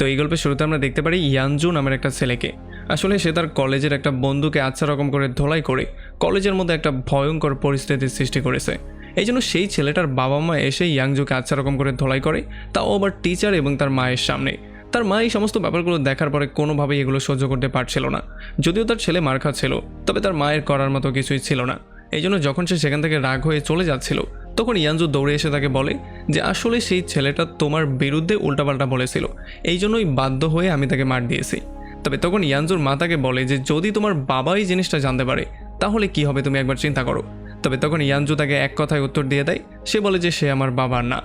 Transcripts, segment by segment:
তো এই গল্পের শুরুতে আমরা দেখতে পারি ইয়ানজু নামের একটা ছেলেকে। আসলে সে তার কলেজের একটা বন্ধুকে আচ্ছা রকম করে ধোলাই করে কলেজের মধ্যে একটা ভয়ঙ্কর পরিস্থিতির সৃষ্টি করেছে। এই জন্য সেই ছেলেটার বাবা মা এসে ইয়াংজুকে আচ্ছা রকম করে ধোলাই করে, তাও আবার টিচার এবং তার মায়ের সামনে। তার মা এই সমস্ত ব্যাপারগুলো দেখার পরে কোনোভাবেই এগুলো সহ্য করতে পারছিল না। যদিও তার ছেলে মার খাচ্ছিল, তবে তার মায়ের করার মতো কিছুই ছিল না। এই জন্য যখন সে সেখান থেকে রাগ হয়ে চলে যাচ্ছিল, তখন ইয়ানজু দৌড়ে এসে তাকে বলে যে আসলে সেই ছেলেটা তোমার বিরুদ্ধে উল্টাপাল্টা বলেছিল, এই জন্যই বাধ্য হয়ে আমি তাকে মার দিয়েছি। তবে তখন ইয়ানজুর মা তাকে বলে যে যদি তোমার বাবা এই জিনিসটা জানতে পারে তাহলে কি হবে তুমি একবার চিন্তা করো। তবে তখন ইয়ানজু তাকে এক কথায় উত্তর দিয়ে দেয়, সে বলে যে সে আমার বাবা না।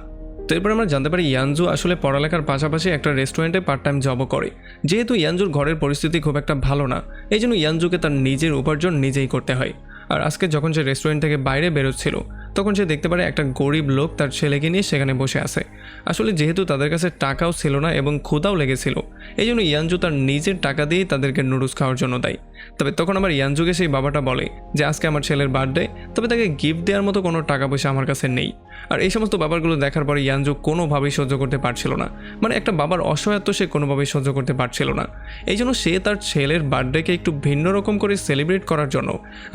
তো এরপর আমরা জানতে পারি ইয়ানজু আসলে পড়ালেখার পাশাপাশি একটা রেস্টুরেন্টে পার্ট টাইম জবও করে। যেহেতু ইয়ানজুর ঘরের পরিস্থিতি খুব একটা ভালো না, এই জন্য ইয়ানজুকে তার নিজের উপার্জন নিজেই করতে হয়। আর আজকে যখন সে রেস্টুরেন্ট থেকে বাইরে বেরোচ্ছিল, তখন সে দেখতে পারে একটা গরিব লোক তার ছেলেকে নিয়ে সেখানে বসে আছে। আসলে যেহেতু তাদের কাছে টাকাও ছিল না এবং ক্ষুধাও লেগেছিল, এই জন্য ইয়ানজু তার নিজের টাকা দিয়েই তাদেরকে নুডলস খাওয়ার জন্য দেয়। তবে তখন আমার ইয়ানজুকে সেই বাবাটা বলে যে আজকে আমার ছেলের বার্থডে, তবে তাকে গিফট দেওয়ার মতো কোনো টাকা পয়সা আমার কাছে নেই। আর এই সমস্ত ব্যাপারগুলো দেখার পরে ইয়ানজু কোনোভাবেই সহ্য করতে পারছিল না। মানে একটা বাবার অসহায়ত্ব সে কোনোভাবেই সহ্য করতে পারছিল না। এই জন্য সে তার ছেলের বার্থডেকে একটু ভিন্ন রকম করে সেলিব্রেট করার জন্য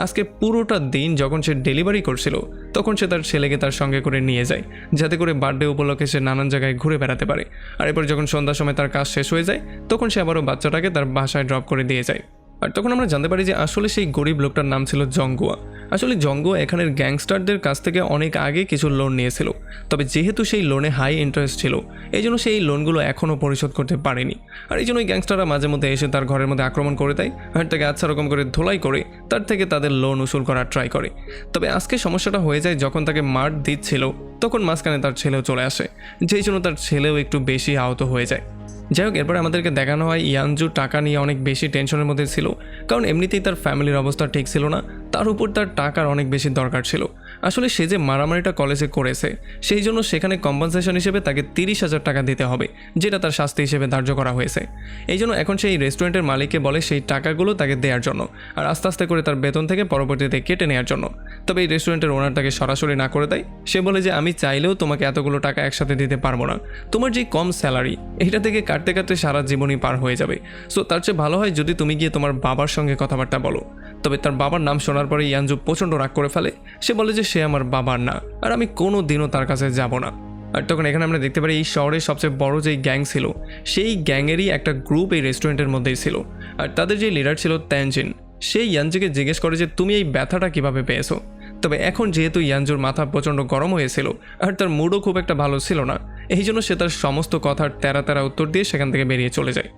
আজকে পুরোটা দিন যখন সে ডেলিভারি করছিল, তখন সে তার ছেলেকে তার সঙ্গে করে নিয়ে যায়, যাতে করে বার্থডে উপলক্ষে সে নানান জায়গায় ঘুরে বেড়াতে পারে। আর এরপর যখন সন্ধ্যার সময় তার কাজ শেষ হয়ে যায়, তখন সে আবারও বাচ্চাটাকে তার বাসায় ড্রপ করে দিয়ে যায়। আর তখন আমরা জানতে পারি যে আসলে সেই গরিব লোকটার নাম ছিল জঙ্গুয়া। আসলে জঙ্গুয়া এখানের গ্যাংস্টারদের কাছ থেকে অনেক আগে কিছু লোন নিয়েছিল, তবে যেহেতু সেই লোনে হাই ইন্টারেস্ট ছিল, এই জন্য সেই লোনগুলো এখনও পরিশোধ করতে পারেনি। আর এই জন্যই গ্যাংস্টাররা মাঝে মধ্যে এসে তার ঘরের মধ্যে আক্রমণ করে দেয়, আর তাকে আচ্ছা রকম করে ধোলাই করে তার থেকে তাদের লোন উসুল করার ট্রাই করে। তবে আজকে সমস্যাটা হয়ে যায় যখন তাকে মার দিচ্ছিল, তখন মাঝখানে তার ছেলেও চলে আসে, যেই জন্য তার ছেলেও একটু বেশি আহত হয়ে যায়। যাই হোক, এরপরে আমাদেরকে দেখানো হয় ইয়ানজু টাকা নিয়ে অনেক বেশি টেনশনের মধ্যে ছিল, কারণ এমনিতেই তার ফ্যামিলির অবস্থা ঠিক ছিল না, তার উপর তার টাকার অনেক বেশি দরকার ছিল। আসলে সে যে মারামারিটা কলেজে করেছে, সেই জন্য সেখানে কম্পেনসেশন হিসেবে তাকে 30,000 টাকা দিতে হবে, যেটা তার শাস্তি হিসেবে ধার্য করা হয়েছে। এই জন্য এখন সেই রেস্টুরেন্টের মালিককে বলে সেই টাকাগুলো তাকে দেওয়ার জন্য, আর আস্তে আস্তে করে তার বেতন থেকে পরবর্তীতে কেটে নেওয়ার জন্য। তবে এই রেস্টুরেন্টের ওনার তাকে সরাসরি না করে দেয়। সে বলে যে আমি চাইলেও তোমাকে এতগুলো টাকা একসাথে দিতে পারবো না, তোমার যে কম স্যালারি এটা থেকে কাটতে কাটতে সারা জীবনই পার হয়ে যাবে। সো তার চেয়ে ভালো হয় যদি তুমি গিয়ে তোমার বাবার সঙ্গে কথাবার্তা বলো। তবে তার বাবার নাম শোনার পরে ইয়ানজু প্রচণ্ড রাগ করে ফেলে। সে বলে যে সে আমার বাবার না, আর আমি কোনো দিনও তার কাছে যাব না। আর তখন এখানে আমরা দেখতে পারি এই শহরের সবচেয়ে বড় যেই গ্যাং ছিল, সেই গ্যাংয়েরই একটা গ্রুপ এই রেস্টুরেন্টের মধ্যেই ছিল। আর তাদের যে লিডার ছিল ত্যানজিন, সেই ইয়ানজুকে জিজ্ঞেস করে যে তুমি এই ব্যথাটা কিভাবে পেয়েছো। তবে এখন যেহেতু ইয়ানজুর মাথা প্রচণ্ড গরম হয়েছিল আর তার মুডও খুব একটা ভালো ছিল না, এই জন্য সে তার সমস্ত কথার তেরা তেরা উত্তর দিয়ে সেখান থেকে বেরিয়ে চলে যায়।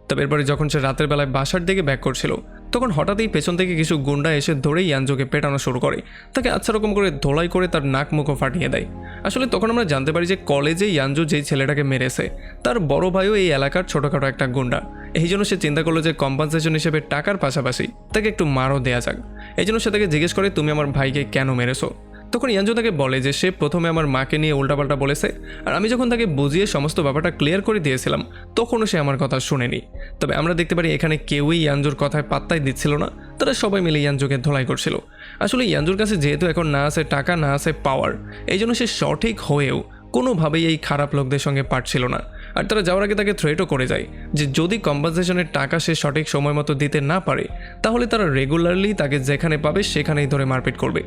তবে এরপরে যখন সে রাতের বেলায় বাসার দিকে ব্যাক করছিল, তখন হঠাৎই পেছন থেকে কিছু গুন্ডা এসে ধরেই ইয়ানজুকে পেটানো শুরু করে, তাকে আচ্ছা রকম করে ধোলাই করে তার নাক মুখও ফাটিয়ে দেয়। আসলে তখন আমরা জানতে পারি যে কলেজে ইয়ানজু যেই ছেলেটাকে মেরেছে, তার বড় ভাইও এই এলাকার ছোটোখাটো একটা গুন্ডা। এই জন্য সে চিন্তা করলো যে কম্পেনসেশন হিসেবে টাকার পাশাপাশি তাকে একটু মারও দেওয়া যাক। এই জন্য সে তাকে জিজ্ঞেস করে তুমি আমার ভাইকে কেন মেরেছো। তখন ইয়ানজু তাকে বলে যে সে প্রথমে আমার মাকে নিয়ে উল্টাপাল্টা বলেছে, আর আমি যখন তাকে বুঝিয়ে সমস্ত ব্যাপারটা ক্লিয়ার করে দিয়েছিলাম, তখনও সে আমার কথা শুনেনি। তবে আমরা দেখতে পারি এখানে কেউই ইয়ানজুর কথায় পাত্তাই দিচ্ছিল না, তারা সবাই মিলে ইয়ানজুকে ধোলাই করছিল। আসলে ইয়ানজুর কাছে যেহেতু এখন না আছে টাকা, না আছে পাওয়ার, এই জন্য সে সঠিক হয়েও কোনোভাবেই এই খারাপ লোকদের সঙ্গে পারছিল না। আর তারা যাওয়ার আগে তাকে থ্রেটও করে যায় যে যদি কম্পেনসেশনের টাকা সে সঠিক সময় মতো দিতে না পারে, তাহলে তারা রেগুলারলি তাকে যেখানে পাবে সেখানেই ধরে মারপিট করবে।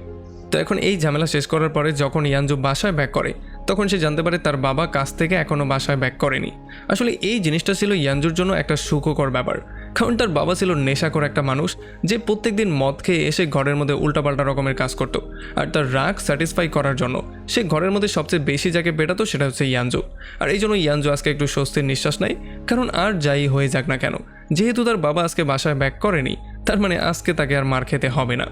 তো এখন এই ঝামেলা শেষ করার পরে যখন ইয়ানজু বাসায় ব্যাক করে, তখন সে জানতে পারে তার বাবা কাজ থেকে এখনও বাসায় ব্যাক করেনি। আসলে এই জিনিসটা ছিল ইয়ানজুর জন্য একটা সুখকর ব্যাপার, কারণ তার বাবা ছিল নেশাখোর একটা মানুষ, যে প্রত্যেকদিন মদ খেয়ে এসে ঘরের মধ্যে উল্টাপাল্টা রকমের কাজ করতো। আর তার রাগ স্যাটিসফাই করার জন্য সে ঘরের মধ্যে সবচেয়ে বেশি যাকে পেটাতো সেটা হচ্ছে ইয়ানজু। আর এই জন্য ইয়ানজু আজকে একটু স্বস্তির নিঃশ্বাস নেয়, কারণ আর যাই হয়ে যাক না কেন, যেহেতু তার বাবা আজকে বাসায় ব্যাক করেনি, তার মানে আজকে তাকে আর মার খেতে হবে না।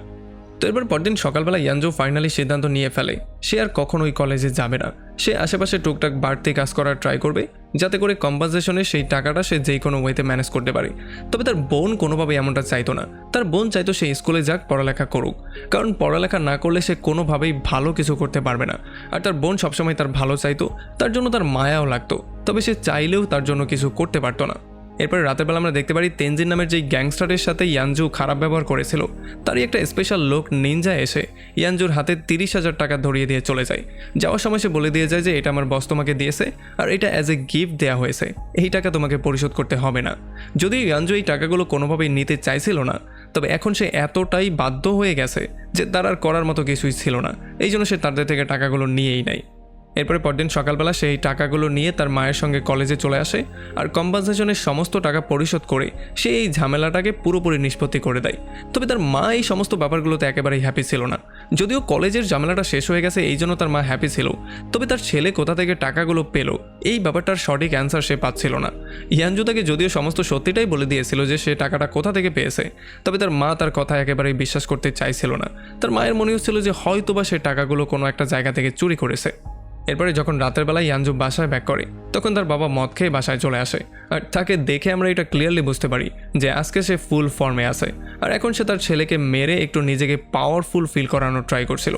তো এরপর পরদিন সকালবেলা ইয়ানজু ফাইনালি সিদ্ধান্ত নিয়ে ফেলে সে আর কখনোই কলেজে যাবে না। সে আশেপাশে টুকটাক বাড়তি কাজ করার ট্রাই করবে, যাতে করে কম্পেনসেশনে সেই টাকাটা সে যেই কোনো ওয়েতে ম্যানেজ করতে পারে। তবে তার বোন কোনোভাবেই এমনটা চাইতো না। তার বোন চাইতো সে স্কুলে যাক, পড়ালেখা করুক, কারণ পড়ালেখা না করলে সে কোনোভাবেই ভালো কিছু করতে পারবে না। আর তার বোন সবসময় তার ভালো চাইতো, তার জন্য তার মায়াও লাগতো, তবে সে চাইলেও তার জন্য কিছু করতে পারতো না। এরপর রাতের বেলা আমরা দেখতে পারি তেনজিন নামের যেই গ্যাংস্টারের সাথে ইয়ানজু খারাপ ব্যবহার করেছিল তারই একটা স্পেশাল লোক নিনজা এসে ইয়ানজুর হাতে 30,000 টাকা ধরিয়ে দিয়ে চলে যায়। যাওয়ার সময় সে বলে দিয়ে যায় যে এটা আমার বস তোমাকে দিয়েছে আর এটা অ্যাজ এ গিফট দেওয়া হয়েছে, এই টাকা তোমাকে পরিশোধ করতে হবে না। যদিও ইয়ানজু এই টাকাগুলো কোনোভাবেই নিতে চাইছিল না, তবে এখন সে এতটাই বাধ্য হয়ে গেছে যে তার আর করার মতো কিছুই ছিল না, এই জন্য সে তাদের থেকে টাকাগুলো নিয়েই নেয়। এরপরে পরদিন সকালবেলা সেই টাকাগুলো নিয়ে তার মায়ের সঙ্গে কলেজে চলে আসে আর কম্পেনসেশনের সমস্ত টাকা পরিশোধ করে সে এই ঝামেলাটাকে পুরোপুরি নিষ্পত্তি করে দেয়। তবে তার মা এই সমস্ত ব্যাপারগুলোতে একেবারেই হ্যাপি ছিল না। যদিও কলেজের ঝামেলাটা শেষ হয়ে গেছে এই জন্য তার মা হ্যাপি ছিল, তবে তার ছেলে কোথা থেকে টাকাগুলো পেল এই ব্যাপারটার সঠিক অ্যান্সার সে পাচ্ছিল না। ইয়ানজু তাকে যদিও সমস্ত সত্যিটাই বলে দিয়েছিল যে সে টাকাটা কোথা থেকে পেয়েছে, তবে তার মা তার কথা একেবারেই বিশ্বাস করতে চাইছিল না। তার মায়ের মনে হচ্ছিল যে হয়তোবা সে টাকাগুলো কোনো একটা জায়গা থেকে চুরি করেছে। এরপরে যখন রাতের বেলায় ইয়ানজু বাসায় ব্যাক করে তখন তার বাবা মদ খেয়ে বাসায় চলে আসে আর তাকে দেখে আমরা এটা ক্লিয়ারলি বুঝতে পারি যে আজকে সে ফুল ফর্মে আছে আর এখন সে তার ছেলেকে মেরে একটু নিজেকে পাওয়ারফুল ফিল করানোর ট্রাই করছিল।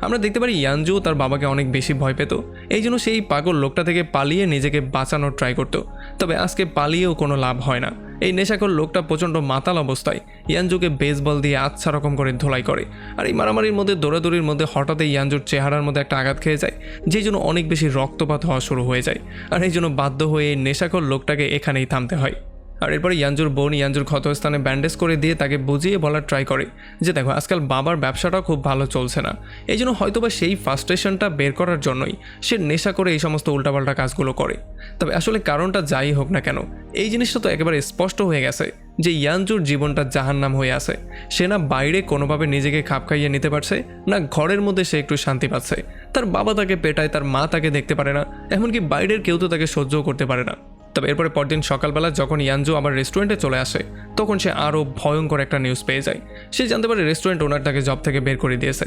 আমরা দেখতে পারি ইয়ানজু তার বাবাকে অনেক বেশি ভয় পেত, এই জন্য সেই পাগল লোকটা থেকে পালিয়ে নিজেকে বাঁচানোর ট্রাই করতো। তবে আজকে পালিয়েও কোনো লাভ হয় না। এই নেশাখোর লোকটা প্রচণ্ড মাতাল অবস্থায় ইয়ানজুকে বেসবল দিয়ে আচ্ছা রকম করে ধোলাই করে আর এই মারামারির মধ্যে দৌড়াদৌড়ির মধ্যে হঠাৎই ইয়ানজুর চেহারার মধ্যে একটা আঘাত খেয়ে যায়, যেই জন্য অনেক বেশি রক্তপাত হওয়া শুরু হয়ে যায় আর এই জন্য বাধ্য হয়ে এই নেশাখোর লোকটাকে এখানেই থামতে হয়। আর এরপরে ইয়ানজুর বোন ইয়ানজুর ক্ষতস্থানে ব্যান্ডেজ করে দিয়ে তাকে বুঝিয়ে বলার ট্রাই করে যে দেখো আজকাল বাবার ব্যবসাটা খুব ভালো চলছে না, এই জন্য হয়তোবা সেই ফ্রাস্ট্রেশনটা বের করার জন্যই সে নেশা করে এই সমস্ত উল্টাপাল্টা কাজগুলো করে। তবে আসলে কারণটা যাই হোক না কেন এই জিনিসটা তো একেবারে স্পষ্ট হয়ে গেছে যে ইয়ানজুর জীবনটা জাহান্নাম হয়ে আছে। সে না বাইরে কোনোভাবে নিজেকে খাপ খাইয়ে নিতে পারছে, না ঘরের মধ্যে সে একটু শান্তি পাচ্ছে। তার বাবা তাকে পেটায়, তার মা তাকে দেখতে পারে না, এমনকি বাইরের কেউ তো তাকে সহ্যও করতে পারে না। তবে এরপরে পরদিন সকালবেলা যখন ইয়ানজু আবার রেস্টুরেন্টে চলে আসে তখন সে আরও ভয়ঙ্কর একটা নিউজ পেয়ে যায়। সে জানতে পারে রেস্টুরেন্ট ওনার তাকে জব থেকে বের করে দিয়েছে।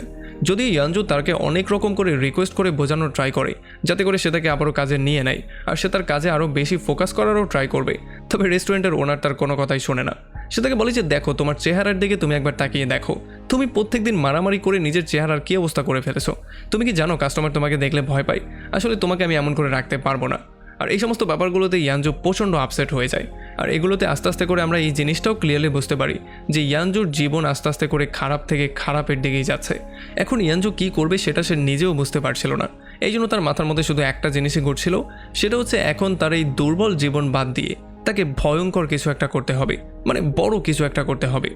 যদিও ইয়ানজু তাকে অনেক রকম করে রিকোয়েস্ট করে বোঝানোর ট্রাই করে যাতে করে সে তাকে আবারও কাজে নিয়ে নেয় আর সে তার কাজে আরও বেশি ফোকাস করারও ট্রাই করবে, তবে রেস্টুরেন্টের ওনার তার কোনো কথাই শোনে না। সে তাকে বলে যে দেখো তোমার চেহারার দিকে তুমি একবার তাকিয়ে দেখো, তুমি প্রত্যেকদিন মারামারি করে নিজের চেহারার কী অবস্থা করে ফেলেছো। তুমি কি জানো কাস্টমার তোমাকে দেখলে ভয় পায়, আসলে তোমাকে আমি এমন করে রাখতে পারবো না। আর এই সমস্ত ব্যাপারগুলোতে ইয়ানজু প্রচণ্ড আপসেট হয়ে যায় আর এগুলোতে আস্তে আস্তে করে আমরা এই জিনিসটাও ক্লিয়ারলি বুঝতে পারি যে ইয়ানজুর জীবন আস্তে আস্তে করে খারাপ থেকে খারাপের দিকেই যাচ্ছে। এখন ইয়ানজু কী করবে সেটা সে নিজেও বুঝতে পারছিল না, এই জন্য তার মাথার মধ্যে শুধু একটা জিনিসই ঘুরছিল, সেটা হচ্ছে এখন তার এই দুর্বল জীবন বাদ দিয়ে তাকে ভয়ঙ্কর কিছু একটা করতে হবে, মানে বড় কিছু একটা করতে হবে।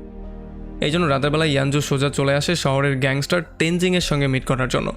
এই জন্য রাতের বেলায় ইয়ানজু সোজা চলে আসে শহরের গ্যাংস্টার তেনজিংয়ের সঙ্গে মিট করার জন্য।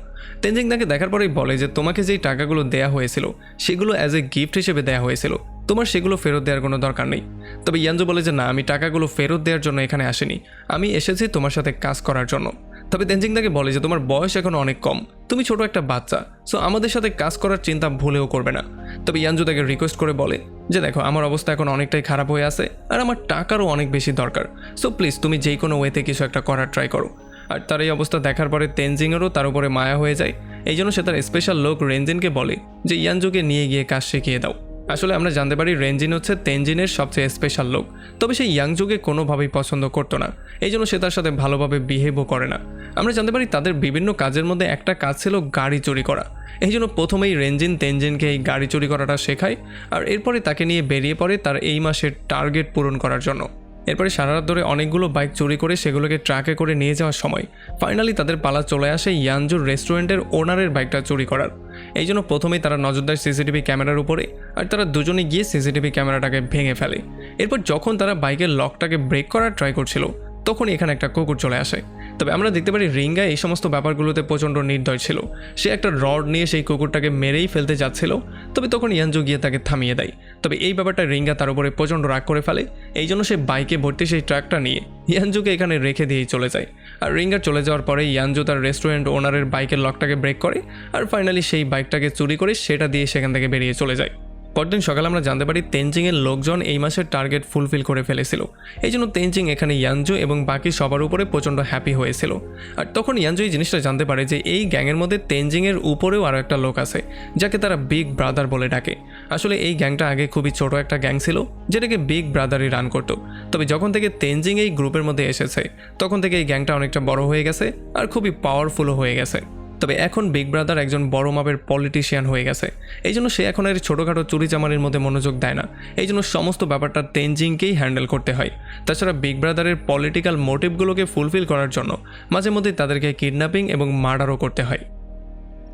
তেনজিং তাকে দেখার পরেই বলে যে তোমাকে যেই টাকাগুলো দেয়া হয়েছিল সেগুলো অ্যাজ এ গিফট হিসেবে দেওয়া হয়েছিল, তোমার সেগুলো ফেরত দেওয়ার কোনো দরকার নেই। তবে ইয়ানজু বলে যে না, আমি টাকাগুলো ফেরত দেওয়ার জন্য এখানে আসিনি, আমি এসেছি তোমার সাথে কাজ করার জন্য। তবে তেনজিং তাকে বলে যে তোমার বয়স এখন অনেক কম, তুমি ছোট একটা বাচ্চা, সো আমাদের সাথে কাজ করার চিন্তা ভুলেও করবে না। তবে ইয়ানজু তাকে রিকোয়েস্ট করে বলে যে দেখো আমার অবস্থা এখন অনেকটাই খারাপ হয়ে আছে আর আমার টাকারও অনেক বেশি দরকার, সো প্লিজ তুমি যেই কোনো ওয়েতে কিছু একটা করার ট্রাই করো। আর তার এই অবস্থা দেখার পরে তেনজিংয়েরও তার উপরে মায়া হয়ে যায়, এই জন্য সে তার স্পেশাল লোক রেনজিনকে বলে যে ইয়ানজুকে নিয়ে গিয়ে কাজ শিখিয়ে দাও। আসলে আমরা জানতে পারি রেনজিন হচ্ছে তেনজিনের সবচেয়ে স্পেশাল লোক, তবে সে ইয়াংজুকে কোনোভাবেই পছন্দ করতো না, এই জন্য সে তার সাথে ভালোভাবে বিহেভও করে না। আমরা জানতে পারি তাদের বিভিন্ন কাজের মধ্যে একটা কাজ ছিল গাড়ি চুরি করা, এই জন্য প্রথমেই রেনজিন তেনজিনকে এই গাড়ি চুরি করাটা শেখায় আর এরপরে তাকে নিয়ে বেরিয়ে পড়ে তার এই মাসের টার্গেট পূরণ করার জন্য। এরপরে সারা রাত ধরে অনেকগুলো বাইক চুরি করে সেগুলোকে ট্রাকে করে নিয়ে যাওয়ার সময় ফাইনালি তাদের পালা চলে আসে ইয়ানজুর রেস্টুরেন্টের ওনারের বাইকটা চুরি করার। এই জন্য প্রথমেই তারা নজর দেয় সিসিটিভি ক্যামেরার উপরে আর তারা দুজনে গিয়ে সিসিটিভি ক্যামেরাটাকে ভেঙে ফেলে। এরপর যখন তারা বাইকের লকটাকে ব্রেক করার ট্রাই করছিল তখন এখানে একটা কুকুর চলে আসে। তবে আমরা দেখতে পারি রিঙ্গা এই সমস্ত ব্যাপারগুলোতে প্রচণ্ড নির্দয় ছিল, সে একটা রড নিয়ে সেই কুকুরটাকে মেরেই ফেলতে যাচ্ছিল, তবে তখন ইয়ানজু গিয়ে তাকে থামিয়ে দেয়। তবে এই ব্যাপারটা রিঙ্গা তার উপরে প্রচণ্ড রাগ করে ফেলে, এই জন্য সে বাইকে ভর্তি সেই ট্রাকটা নিয়ে ইয়ানজুকে এখানে রেখে দিয়েই চলে যায়। আর রিঙ্গার চলে যাওয়ার পরে ইয়ানজু তার রেস্টুরেন্ট ওনারের বাইকের লকটাকে ব্রেক করে আর ফাইনালি সেই বাইকটাকে চুরি করে সেটা দিয়ে সেখান থেকে বেরিয়ে চলে যায়। পরদিন সকালে আমরা জানতে পারি তেনজিংয়ের লোকজন এই মাসের টার্গেট ফুলফিল করে ফেলেছিল, এই জন্য তেনজিং এখানে ইয়ানজু এবং বাকি সবার উপরে প্রচণ্ড হ্যাপি হয়েছিল। আর তখন ইয়ানজু এই জিনিসটা জানতে পারে যে এই গ্যাংয়ের মধ্যে তেনজিংয়ের উপরেও আরও একটা লোক আছে যাকে তারা বিগ ব্রাদার বলে ডাকে। আসলে এই গ্যাংটা আগে খুবই ছোট একটা গ্যাং ছিল যেটাকে বিগ ব্রাদারই রান করতো, তবে যখন থেকে তেনজিং এই গ্রুপের মধ্যে এসেছে তখন থেকে এই গ্যাংটা অনেকটা বড় হয়ে গেছে আর খুবই পাওয়ারফুলও হয়ে গেছে। তবে এখন বিগ ব্রাদার একজন বড় মাপের পলিটিশিয়ান হয়ে গেছে, এই জন্য সে এখন আর ছোটোখাটো চুরিচামারির মধ্যে মনোযোগ দেয় না। এই জন্য সমস্ত ব্যাপারটা তেনজিংকেই হ্যান্ডেল করতে হয়। তাছাড়া বিগ ব্রাদারের পলিটিক্যাল মোটিভগুলোকে ফুলফিল করার জন্য মাঝে মধ্যে তাদেরকে কিডন্যাপিং এবং মার্ডারও করতে হয়।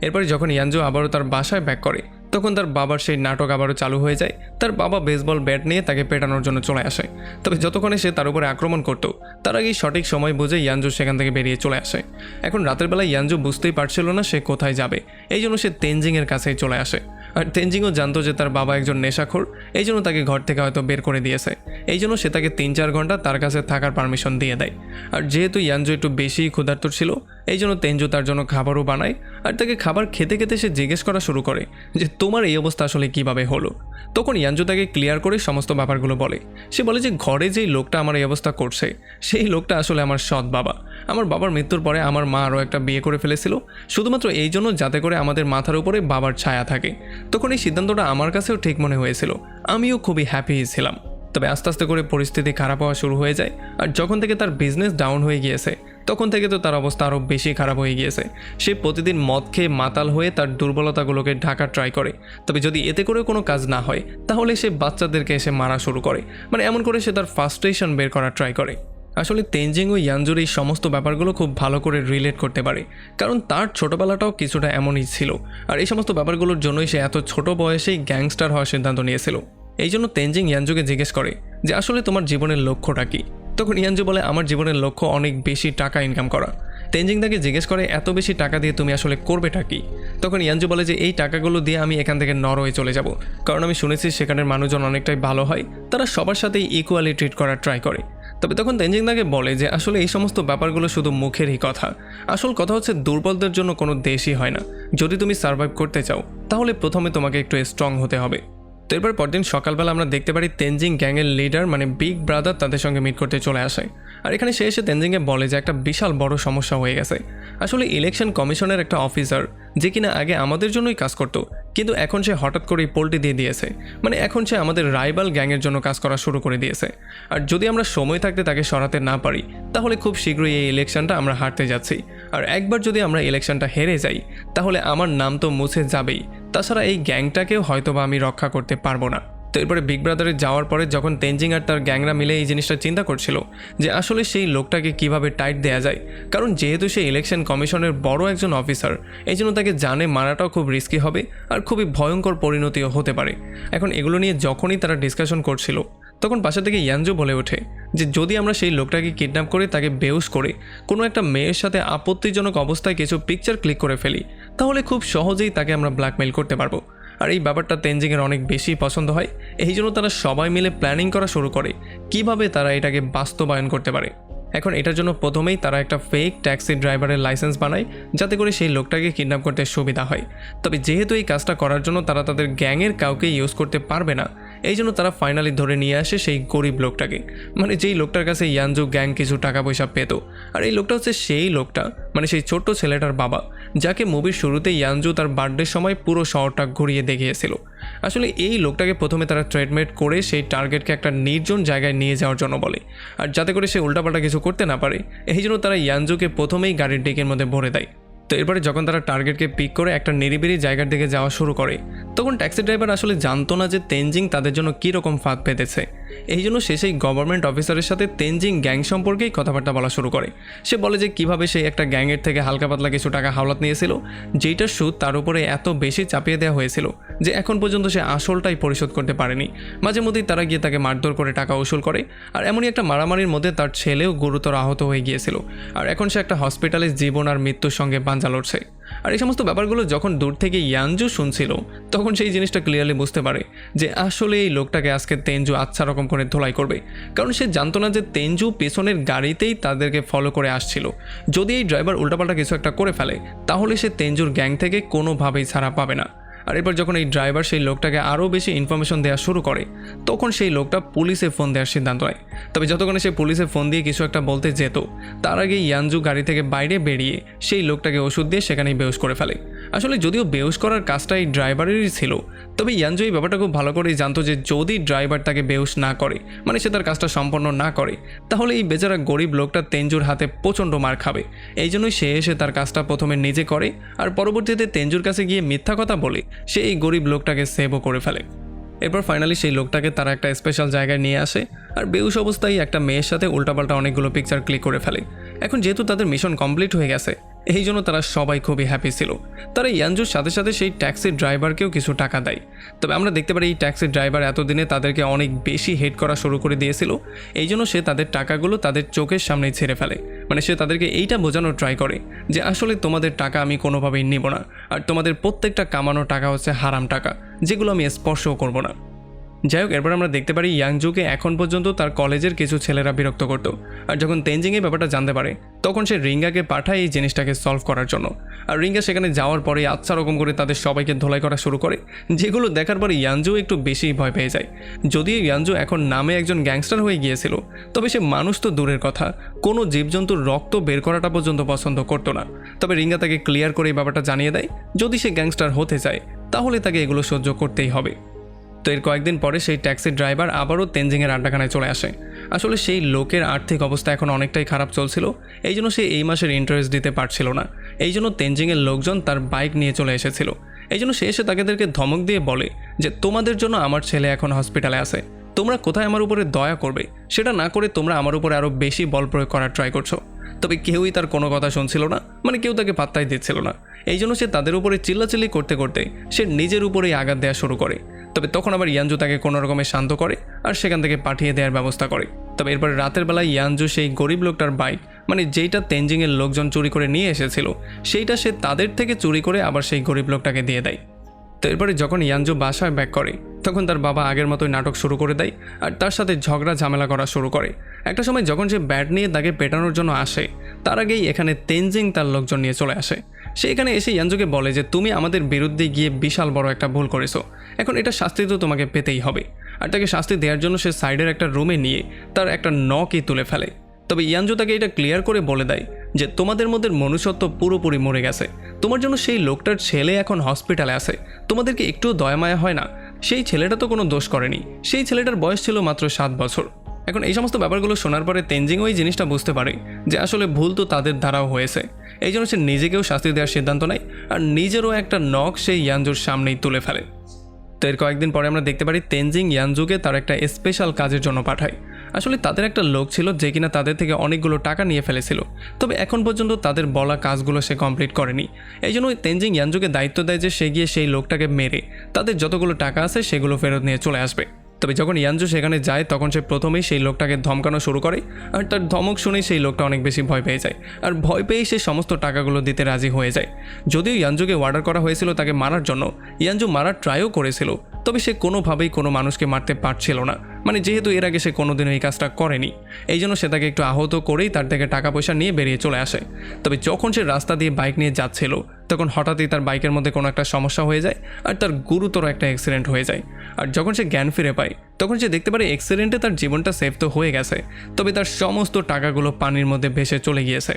এরপরে যখন ইয়ানজু আবারও তার বাসায় ব্যাক করে তখন তার বাবার সেই নাটক আবারও চালু হয়ে যায়। তার বাবা বেসবল ব্যাট নিয়ে তাকে পেটানোর জন্য চলে আসে। তবে যতক্ষণে সে তার উপরে আক্রমণ করত তার আগেই সঠিক সময় বুঝে ইয়ানজু সেখান থেকে বেরিয়ে চলে আসে। এখন রাতের বেলায় ইয়ানজু বুঝতেই পারছিল না সে কোথায় যাবে, এই জন্য সে তেনজিংয়ের কাছেই চলে আসে। আর তেনজিংও জানতো যে তার বাবা একজন নেশাখোর, এই জন্য তাকে ঘর থেকে হয়তো বের করে দিয়েছে। এই জন্য সে তাকে 3-4 ঘন্টা তার কাছে থাকার পারমিশন দিয়ে দেয়। আর যেহেতু ইয়ানজু একটু বেশিই ক্ষুধার্ত ছিল এই জন্য তেনজু তার জন্য খাবারও বানায়। আর তাকে খাবার খেতে খেতে সে জিজ্ঞেস করা শুরু করে যে তোমার এই অবস্থা আসলে কিভাবে হলো। তখন ইয়ানজু তাকে ক্লিয়ার করে সমস্ত ব্যাপারগুলো বলে। সে বলে যে ঘরে যেই লোকটা আমার এই অবস্থা করছে সেই লোকটা আসলে আমার সৎ বাবা। আমার বাবার মৃত্যুর পরে আমার মা আরও একটা বিয়ে করে ফেলেছিল শুধুমাত্র এই জন্য যাতে করে আমাদের মাথার উপরে বাবার ছায়া থাকে। তখন এই সিদ্ধান্তটা আমার কাছেও ঠিক মনে হয়েছিল, আমিও খুবই হ্যাপি ছিলাম। তবে আস্তে আস্তে করে পরিস্থিতি খারাপ হওয়া শুরু হয়ে যায়। আর যখন থেকে তার বিজনেস ডাউন হয়ে গিয়েছে তখন থেকে তো তার অবস্থা আরও বেশি খারাপ হয়ে গিয়েছে। সে প্রতিদিন মদ খেয়ে মাতাল হয়ে তার দুর্বলতাগুলোকে ঢাকার ট্রাই করে। তবে যদি এতে করে কোনো কাজ না হয় তাহলে সে বাচ্চাদেরকে এসে মারা শুরু করে, মানে এমন করে সে তার ফ্রাস্ট্রেশন বের করার ট্রাই করে। আসলে তেনজিং ও ইয়ানজুর এই সমস্ত ব্যাপারগুলো খুব ভালো করে রিলেট করতে পারে, কারণ তার ছোটোবেলাটাও কিছুটা এমনই ছিল। আর এই সমস্ত ব্যাপারগুলোর জন্যই সে এত ছোট বয়সেই গ্যাংস্টার হওয়ার সিদ্ধান্ত নিয়েছিল। এই জন্য তেনজিং ইয়ানজুকে জিজ্ঞেস করে যে আসলে তোমার জীবনের লক্ষ্যটা কী। তখন ইয়ানজু বলে আমার জীবনের লক্ষ্য অনেক বেশি টাকা ইনকাম করা। তেনজিং তাকে জিজ্ঞেস করে এত বেশি টাকা দিয়ে তুমি আসলে করবেটা কি। তখন ইয়ানজু বলে যে এই টাকাগুলো দিয়ে আমি এখান থেকে নরওয়ে চলে যাব, কারণ আমি শুনেছি সেখানের মানুষজন অনেকটাই ভালো হয়, তারা সবার সাথেই ইকুয়ালি ট্রিট করার ট্রাই করে। তবে তখন তেনজিং তাকে বলে যে আসলে এই সমস্ত ব্যাপারগুলো শুধু মুখেরই কথা, আসল কথা হচ্ছে দুর্বলদের জন্য কোনো দেশই হয় না। যদি তুমি সার্ভাইভ করতে চাও তাহলে প্রথমে তোমাকে একটু স্ট্রং হতে হবে। তো এরপর পরদিন সকালবেলা আমরা দেখতে পারি তেনজিং গ্যাংয়ের লিডার মানে বিগ ব্রাদার তাদের সঙ্গে মিট করতে চলে আসে। আর এখানে সে এসে তেনজিংকে বলে যে একটা বিশাল বড় সমস্যা হয়ে গেছে। আসলে ইলেকশন কমিশনের একটা অফিসার যে কিনা আগে আমাদের জন্যই কাজ করতো, কিন্তু এখন সে হঠাৎ করেই পোল্টি দিয়ে দিয়েছে, মানে এখন সে আমাদের রাইভাল গ্যাংয়ের জন্য কাজ করা শুরু করে দিয়েছে। আর যদি আমরা সময় থাকতে তাকে সরাতে না পারি তাহলে খুব শীঘ্রই এই ইলেকশনটা আমরা হারতে যাচ্ছি। আর একবার যদি আমরা ইলেকশনটা হেরে যাই তাহলে আমার নাম তো মুছে যাবেই, তাছাড়া এই গ্যাংটাকেও হয়তোবা আমি রক্ষা করতে পারবো না। তো এরপরে বিগ ব্রাদারে যাওয়ার পরে যখন তেনজিং আর তার গ্যাংরা মিলে এই জিনিসটা চিন্তা করছিল যে আসলে সেই লোকটাকে কিভাবে টাইট দেয়া যায়, কারণ যেহেতু সে ইলেকশন কমিশনের বড় একজন অফিসার এই জন্য তাকে জানে মারাটাও খুব রিস্কি হবে আর খুবই ভয়ঙ্কর পরিণতিও হতে পারে। এখন এগুলো নিয়ে যখনই তারা ডিসকাশন করছিল তখন পাশে থেকে ইয়ানজু বলে ওঠে যে যদি আমরা সেই লোকটাকে কিডন্যাপ করে তাকে বেহুশ করে কোনো একটা মেয়ের সাথে আপত্তিজনক অবস্থায় কিছু পিকচার ক্লিক করে ফেলি তাহলে খুব সহজেই তাকে আমরা ব্ল্যাকমেইল করতে পারবো। আর এই ব্যাপারটা তেনজিংয়ের অনেক বেশি পছন্দ হয়, এই জন্য তারা সবাই মিলে প্ল্যানিং করা শুরু করে কিভাবে তারা এটাকে বাস্তবায়ন করতে পারে। এখন এটার জন্য প্রথমেই তারা একটা ফেক ট্যাক্সি ড্রাইভারের লাইসেন্স বানায় যাতে করে সেই লোকটাকে কিডন্যাপ করতে সুবিধা হয়। তবে যেহেতু এই কাজটা করার জন্য তারা তাদের গ্যাংয়ের কাউকে ইউজ করতে পারবে না এই জন্য তারা ফাইনালি ধরে নিয়ে আসে সেই গরিব লোকটাকে, মানে যেই লোকটার কাছে ইয়ানজু গ্যাং কিছু টাকা পয়সা পেত। আর এই লোকটা হচ্ছে সেই লোকটা, মানে সেই ছোট্ট ছেলেটার বাবা যাকে মুভির শুরুতে ইয়ানজু তার বার্থডের সময় পুরো শহরটা ঘুরিয়ে দেখিয়েছিল। আসলে এই লোকটাকে প্রথমে তারা ট্রিটমেন্ট করে সেই টার্গেটকে একটা নির্জন জায়গায় নিয়ে যাওয়ার জন্য বলে, আর যাতে করে সে উল্টাপাল্টা কিছু করতে না পারে এই জন্য তারা ইয়ানজুকে প্রথমেই গাড়ির ডিকির মধ্যে ভরে দেয়। তো এরপরে যখন তারা টার্গেটকে পিক করে একটা নিরিবিলি জায়গার দিকে যাওয়া শুরু করে তখন ট্যাক্সি ড্রাইভার আসলে জানতো না যে তেনজিং তাদের জন্য কীরকম ফাঁদ পেতেছে। এই জন্য সে সেই গভর্নমেন্ট অফিসারের সাথে তেনজিং গ্যাং সম্পর্কেই কথাবার্তা বলা শুরু করে। সে বলে যে কিভাবে সে একটা গ্যাংয়ের থেকে হালকা পাতলা কিছু টাকা হাওলাত নিয়েছিল যেইটার সুদ তার উপরে এত বেশি চাপিয়ে দেওয়া হয়েছিল যে এখন পর্যন্ত সে আসলটাই পরিশোধ করতে পারেনি। মাঝে মধ্যেই তারা গিয়ে তাকে মারধর করে টাকা উসুল করে, আর এমনই একটা মারামারির মধ্যে তার ছেলেও গুরুতর আহত হয়ে গিয়েছিল। আর এখন সে একটা হসপিটালে জীবন আর মৃত্যুর সঙ্গে পাঞ্জা লড়ছে। আর এই সমস্ত ব্যাপারগুলো যখন দূর থেকে ইয়ানজু শুনছিল তখন সেই জিনিসটা ক্লিয়ারলি বুঝতে পারে যে আসলে এই লোকটাকে আজকে তেনজু আচ্ছা রকম করে ধোলাই করবে, কারণ সে জানতো না যে তেনজু পেছনের গাড়িতেই তাদেরকে ফলো করে আসছিল। যদি এই ড্রাইভার উল্টাপাল্টা কিছু একটা করে ফেলে তাহলে সে তেনজুর গ্যাং থেকে কোনোভাবেই ছাড়া পাবে না। আর এরপর যখন এই ড্রাইভার সেই লোকটাকে আরও বেশি ইনফরমেশন দেওয়া শুরু করে তখন সেই লোকটা পুলিশে ফোন দেওয়ার সিদ্ধান্ত নেয়। তবে যতক্ষণে সে পুলিশে ফোন দিয়ে কিছু একটা বলতে যেত তার আগে ইয়ানজু গাড়ি থেকে বাইরে বেরিয়ে সেই লোকটাকে ওষুধ দিয়ে সেখানেই বেহুশ করে ফেলে। আসলে যদিও বেহুশ করার কাজটা এই ড্রাইভারেরই ছিল, তবে ইয়ানজু এই ব্যাপারটা খুব ভালো করেই জানতো যে যদি ড্রাইভার তাকে বেহুশ না করে, মানে সে তার কাজটা সম্পন্ন না করে, তাহলে এই বেচারা গরিব লোকটা তেঞ্জুর হাতে প্রচণ্ড মার খাবে। এই জন্যই সে এসে তার কাজটা প্রথমে নিজে করে আর পরবর্তীতে তেঞ্জুর কাছে গিয়ে মিথ্যা কথা বলে সে এই গরিব লোকটাকে সেভও করে ফেলে। এরপর ফাইনালি সেই লোকটাকে তারা একটা স্পেশাল জায়গায় নিয়ে আসে আর বেহুশ অবস্থায় একটা মেয়ের সাথে উল্টাপাল্টা অনেকগুলো পিকচার ক্লিক করে ফেলে। এখন যেহেতু তাদের মিশন কমপ্লিট হয়ে গেছে, এই জন্য তারা সবাই খুবই হ্যাপি ছিল। তারা ইয়ানজুর সাথে সাথে সেই ট্যাক্সির ড্রাইভারকেও কিছু টাকা দেয়। তবে আমরা দেখতে পারি এই ট্যাক্সির ড্রাইভার এতদিনে তাদেরকে অনেক বেশি হেট করা শুরু করে দিয়েছিল। এই জন্য সে তাদের টাকাগুলো তাদের চোখের সামনেই ছেড়ে ফেলে। মানে সে তাদেরকে এইটা বোঝানোর ট্রাই করে যে আসলে তোমাদের টাকা আমি কোনোভাবেই নিব না, আর তোমাদের প্রত্যেকটা কামানো টাকা হচ্ছে হারাম টাকা, যেগুলো আমি স্পর্শও করব না। যাই হোক, এরপর আমরা দেখতে পারি ইয়াংজুকে এখন পর্যন্ত তার কলেজের কিছু ছেলেরা বিরক্ত করত। আর যখন তেনজিং এই ব্যাপারটা জানতে পারে, তখন সে রিঙ্গাকে পাঠায় এই জিনিসটাকে সলভ করার জন্য। আর রিঙ্গা সেখানে যাওয়ার পরে আচ্ছা রকম করে তাদের সবাইকে ধোলাই করা শুরু করে, যেগুলো দেখার পরে ইয়ানজু একটু বেশি ভয় পেয়ে যায়। যদিও ইয়ানজু এখন নামে একজন গ্যাংস্টার হয়ে গিয়েছিল, তবে সে মানুষ তো দূরের কথা, কোনো জীবজন্তুর রক্ত বের করাটা পর্যন্ত পছন্দ করতো না। তবে রিঙ্গা তাকে ক্লিয়ার করে এই ব্যাপারটা জানিয়ে দেয়, যদি সে গ্যাংস্টার হতে চায় তাহলে তাকে এগুলো সহ্য করতেই হবে। তো এর কয়েকদিন পরে সেই ট্যাক্সি ড্রাইভার আবারও তেনজিংয়ের আড্ডাখানায় চলে আসে। আসলে সেই লোকের আর্থিক অবস্থা এখন অনেকটাই খারাপ চলছিল, এই জন্য সে এই মাসের ইন্টারেস্ট দিতে পারছিল না। এই জন্য তেনজিংয়ের লোকজন তার বাইক নিয়ে চলে এসেছিল। এই জন্য সে এসে তাদেরকে ধমক দিয়ে বলে যে তোমাদের জন্য আমার ছেলে এখন হসপিটালে আছে, তোমরা কোথায় আমার উপরে দয়া করবে সেটা না করে তোমরা আমার উপরে আরও বেশি বল প্রয়োগ করার ট্রাই করছো। তবে কেউই তার কোনো কথা শুনছিল না, মানে কেউ তাকে পাত্তাই দিচ্ছিল না। এই জন্য সে তাদের উপরে চিল্লাচিল্লি করতে করতে সে নিজের উপরেই আঘাত দেওয়া শুরু করে। তবে তখন আবার ইয়ানজু তাকে কোনো রকমের শান্ত করে আর সেখান থেকে পাঠিয়ে দেওয়ার ব্যবস্থা করে। তবে এরপর রাতের বেলায় ইয়ানজু সেই গরিব লোকটার বাইক, মানে যেইটা তেনজিংয়ের লোকজন চুরি করে নিয়ে এসেছিল, সেইটা সে তাদের থেকে চুরি করে আবার সেই গরিব লোকটাকে দিয়ে দেয়। তো এরপরে যখন ইয়ানজু বাসায় ব্যাক করে, তখন তার বাবা আগের মতোই নাটক শুরু করে দেয় আর তার সাথে ঝগড়া ঝামেলা করা শুরু করে। একটা সময় যখন সে ব্যাট নিয়ে তাকে পেটানোর জন্য আসে, তার আগেই এখানে তেনজিং তার লোকজন নিয়ে চলে আসে। সে এখানে এসে ইয়ানজুকে বলে যে তুমি আমাদের বিরুদ্ধে গিয়ে বিশাল বড় একটা ভুল করেছো, এখন এটা শাস্তি তো তোমাকে পেতেই হবে। আর তাকে শাস্তি দেওয়ার জন্য সে সাইডের একটা রুমে নিয়ে তার একটা নকই তুলে ফেলে। তবে ইয়ানজু তাকে এটা ক্লিয়ার করে বলে দেয় যে তোমাদের মধ্যে মনুষ্যত্ব পুরোপুরি মরে গেছে, তোমার জন্য সেই লোকটার ছেলে এখন হসপিটালে আছে, তোমাদেরকে একটুও দয়ামায়া হয় না? সেই ছেলেটা তো কোনো দোষ করেনি, সেই ছেলেটার বয়স ছিল মাত্র 7 বছর। এখন এই সমস্ত ব্যাপারগুলো শোনার পরে তেনজিং ওই জিনিসটা বুঝতে পারে যে আসলে ভুল তো তাদের দ্বারাও হয়েছে। এই জন্য সে নিজেকেও শাস্তি দেওয়ার সিদ্ধান্ত নেয় আর নিজেরও একটা নখ সেই ইয়ানজুর সামনেই তুলে ফেলে। তো এর কয়েকদিন পরে আমরা দেখতে পারি তেনজিং ইয়ানজুকে তার একটা স্পেশাল কাজের জন্য পাঠায়। আসলে তাদের একটা লোক ছিল যে কিনা তাদের থেকে অনেকগুলো টাকা নিয়ে ফেলেছিল, তবে এখন পর্যন্ত তাদের বলা কাজগুলো সে কমপ্লিট করেনি। এই জন্য তেনজিং ইয়ানজুকে দায়িত্ব দেয় যে সে গিয়ে সেই লোকটাকে মেরে তাদের যতগুলো টাকা আছে সেগুলো ফেরত নিয়ে চলে আসবে। তবে যখন ইয়ানজু সেখানে যায়, তখন সে প্রথমেই সেই লোকটাকে ধমকানো শুরু করে আর তার ধমক শুনেই সেই লোকটা অনেক বেশি ভয় পেয়ে যায় আর ভয় পেয়েই সে সমস্ত টাকাগুলো দিতে রাজি হয়ে যায়। যদিও ইয়ানজুকে অর্ডার করা হয়েছিল তাকে মারার জন্য, ইয়ানজু মারার ট্রাইও করেছিল, তবে সে কোনোভাবেই কোনো মানুষকে মারতে পারছিল না, মানে যেহেতু এর আগে সে কোনোদিনও এই কাজটা করেনি। এই জন্য সে তাকে একটু আহত করেই তার থেকে টাকা পয়সা নিয়ে বেরিয়ে চলে আসে। তবে যখন সে রাস্তা দিয়ে বাইক নিয়ে যাচ্ছিল, তখন হঠাৎই তার বাইকের মধ্যে কোনো একটা সমস্যা হয়ে যায় আর তার গুরুতর একটা অ্যাক্সিডেন্ট হয়ে যায়। আর যখন সে জ্ঞান ফিরে পায়, তখন সে দেখতে পারে অ্যাক্সিডেন্টে তার জীবনটা সেভ তো হয়ে গেছে, তবে তার সমস্ত টাকাগুলো পানির মধ্যে ভেসে চলে গিয়েছে।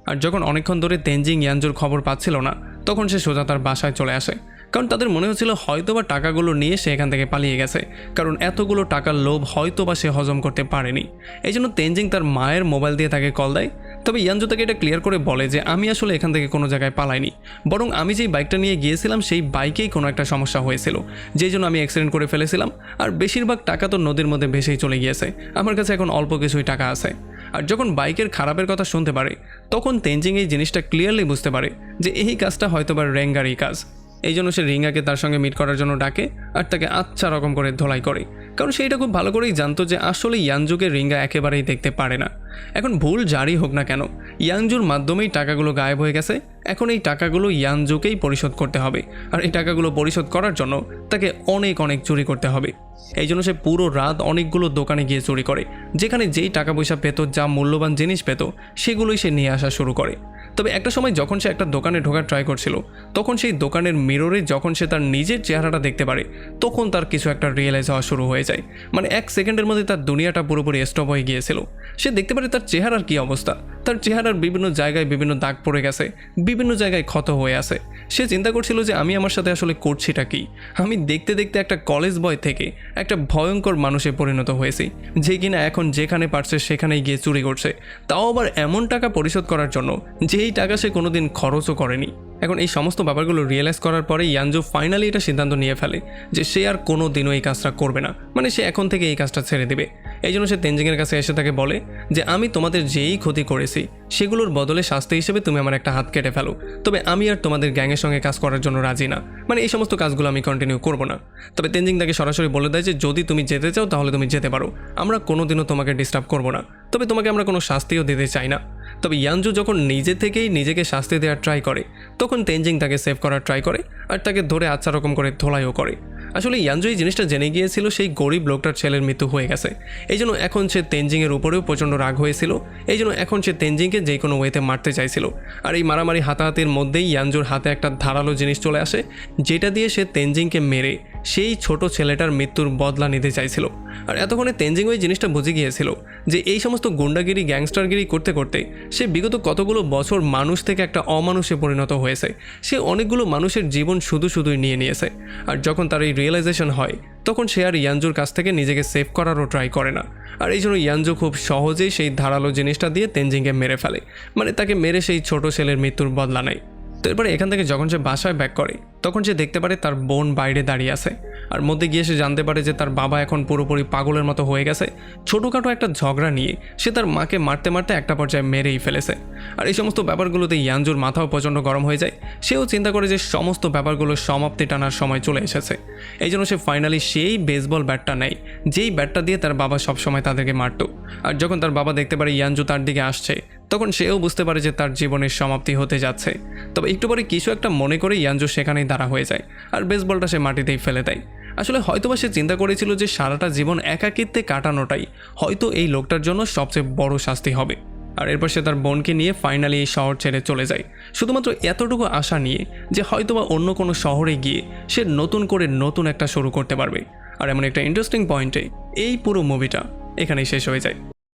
আর যখন অনেকক্ষণ ধরে তেনজিং ইয়ানজুর খবর পাচ্ছিল না, তখন সে সোজা তার বাসায় চলে আসে, কারণ তাদের মনে হচ্ছিল হয়তোবা টাকাগুলো নিয়ে সে এখান থেকে পালিয়ে গেছে, কারণ এতগুলো টাকার লোভ হয়তোবা সে হজম করতে পারেনি। এই জন্য তেনজিং তার মায়ের মোবাইল দিয়ে তাকে কল দেয়। তবে ইয়ানজু তাকে এটা ক্লিয়ার করে বলে যে আমি আসলে এখান থেকে কোনো জায়গায় পালাইনি, বরং আমি যেই বাইকটা নিয়ে গিয়েছিলাম সেই বাইকেই কোনো একটা সমস্যা হয়েছিল, যেই জন্য আমি অ্যাক্সিডেন্ট করে ফেলেছিলাম। আর বেশিরভাগ টাকা তো নদীর মধ্যে ভেসেই চলে গিয়েছে, আমার কাছে এখন অল্প কিছুই টাকা আছে। আর যখন বাইকের খারাপের কথা শুনতে পারে, তখন তেনজিং এই জিনিসটা ক্লিয়ারলি বুঝতে পারে যে এই কাজটা হয়তোবা রেঙ্গারই কাজ। এই জন্য সে রিঙ্গাকে তার সঙ্গে মিট করার জন্য ডাকে আর তাকে আচ্ছা রকম করে ধোলাই করে, কারণ সেইটা খুব ভালো করেই জানতো যে আসলে ইয়ানজুকে রিঙ্গা একেবারেই দেখতে পারে না। এখন ভুল যারই হোক না কেন, ইয়ানজুর মাধ্যমেই টাকাগুলো গায়েব হয়ে গেছে, এখন এই টাকাগুলো ইয়ানজুকেই পরিশোধ করতে হবে। আর এই টাকাগুলো পরিশোধ করার জন্য তাকে অনেক অনেক চুরি করতে হবে। এই জন্য সে পুরো রাত অনেকগুলো দোকানে গিয়ে চুরি করে, যেখানে যেই টাকা পয়সা পেত, যা মূল্যবান জিনিস পেত, সেগুলোই সে নিয়ে আসা শুরু করে। তবে একটা সময় যখন সে একটা দোকানে ঢোকার ট্রাই করছিল, তখন সেই দোকানের মিররে যখন সে তার নিজের চেহারাটা দেখতে পারে, তখন তার কিছু একটা রিয়েলাইজ হওয়া শুরু হয়ে যায়। মানে 1 সেকেন্ডের মধ্যে তার দুনিয়াটা পুরোপুরি স্টপ হয়ে গিয়েছিল। সে দেখতে পারে তার চেহারার কী অবস্থা, তার চেহারার বিভিন্ন জায়গায় বিভিন্ন দাগ পড়ে গেছে, বিভিন্ন জায়গায় ক্ষত হয়ে আছে। সে চিন্তা করছিল যে আমি আমার সাথে আসলে করছিটা কি। আমি দেখতে দেখতে একটা কলেজ বয় থেকে একটা ভয়ঙ্কর মানুষে পরিণত হয়েছি, যে কিনা এখন যেখানে পারছে সেখানেই গিয়ে চুরি করছে, তাও আবার এমন টাকা পরিশোধ করার জন্য যেই টাকা সে কোনোদিন খরচও করেনি। এখন এই সমস্ত ব্যাপারগুলো রিয়েলাইজ করার পরে ইয়ানজু ফাইনালি এটা সিদ্ধান্ত নিয়ে ফেলে যে সে আর কোনো দিনও এই কাজটা করবে না, মানে সে এখন থেকে এই কাজটা ছেড়ে দেবে। এই জন্য সে তেনজিংয়ের কাছে এসে তাকে বলে যে আমি তোমাদের যেই ক্ষতি করেছি সেগুলোর বদলে শাস্তি হিসেবে তুমি আমার একটা হাত কেটে ফেলো, তবে আমি আর তোমাদের গ্যাংয়ের সঙ্গে কাজ করার জন্য রাজি না, মানে এই সমস্ত কাজগুলো আমি কন্টিনিউ করব না। তবে তেনজিং তাকে সরাসরি বলে দেয় যে যদি তুমি যেতে চাও তাহলে তুমি যেতে পারো, আমরা কোনোদিনও তোমাকে ডিস্টার্ব করব না, তবে তোমাকে আমরা কোনো শাস্তিও দিতে চাই না। তবে ইয়ানজু যখন নিজে থেকেই নিজেকে শাস্তি দেওয়ার ট্রাই করে তখন তেনজিং তাকে সেভ করার ট্রাই করে আর তাকে ধরে আচ্ছা রকম করে ধোলাইও করে। আসলে ইয়ানজু এই জিনিসটা জেনে গিয়েছিল সেই গরিব লোকটার ছেলের মৃত্যু হয়ে গেছে, এই জন্য এখন সে তেনজিংয়ের উপরেও প্রচণ্ড রাগ হয়েছিল। এই জন্য এখন সে তেনজিংকে যে কোনো ওয়েতে মারতে চাইছিল। আর এই মারামারি হাতাহাতির মধ্যেই ইয়ানজুর হাতে একটা ধারালো জিনিস চলে আসে, যেটা দিয়ে সে তেনজিংকে মেরে সেই ছোট ছেলেটার মৃত্যুর বদলা নিতে চাইছিল। আর এতক্ষণে তেনজিং ওই জিনিসটা বুঝে গিয়েছিল যে এই সমস্ত গুন্ডাগিরি গ্যাংস্টারগিরি করতে করতে সে বিগত কতগুলো বছর মানুষ থেকে একটা অমানুষে পরিণত হয়েছে। সে অনেকগুলো মানুষের জীবন শুধুই নিয়ে নিয়েছে। আর যখন তার এই রিয়েলাইজেশন হয় তখন সে আর ইয়ানজুর কাছ থেকে নিজেকে সেভ করারও ট্রাই করে না। আর এই জন্য ইয়ানজু খুব সহজেই সেই ধারালো জিনিসটা দিয়ে তেনজিংকে মেরে ফেলে, মানে তাকে মেরে সেই ছোট ছেলের মৃত্যুর বদলা নেয়। তো এরপরে এখান থেকে যখন সে বাসায় ব্যাক করে তখন সে দেখতে পারে তার বোন বাইরে দাঁড়িয়ে আছে। আর মধ্যে গিয়ে সে জানতে পারে যে তার বাবা এখন পুরোপুরি পাগলের মতো হয়ে গেছে। ছোটোখাটো একটা ঝগড়া নিয়ে সে তার মাকে মারতে মারতে একটা পর্যায়ে মেরেই ফেলেছে। আর এই সমস্ত ব্যাপারগুলোতে ইয়ানজুর মাথাও প্রচণ্ড গরম হয়ে যায়। সেও চিন্তা করে যে সমস্ত ব্যাপারগুলোর সমাপ্তি টানার সময় চলে এসেছে। এই জন্য সে ফাইনালি সেই বেসবল ব্যাটটা নেয় যেই ব্যাটটা দিয়ে তার বাবা সবসময় তাদেরকে মারত। আর যখন তার বাবা দেখতে পারে ইয়ানজু তার দিকে আসছে তখন সেও বুঝতে পারে যে তার জীবনের সমাপ্তি হতে যাচ্ছে। তবে একটু পরে কিছু একটা মনে করে ইয়ানজু সেখানেই দাঁড়া হয়ে যায় আর বেসবলটা সে মাটিতেই ফেলে দেয়। আসলে হয়তোবা সে চিন্তা করেছিল যে সারাটা জীবন একাকিত্বে কাটানোটাই হয়তো এই লোকটার জন্য সবচেয়ে বড় শাস্তি হবে। আর এরপর সে তার বোনকে নিয়ে ফাইনালি এই শহর ছেড়ে চলে যায়, শুধুমাত্র এতটুকু আশা নিয়ে যে হয়তোবা অন্য কোনো শহরে গিয়ে সে নতুন করে নতুন একটা শুরু করতে পারবে। আর এমন একটা ইন্টারেস্টিং পয়েন্টে এই পুরো মুভিটা এখানেই শেষ হয়ে যায়।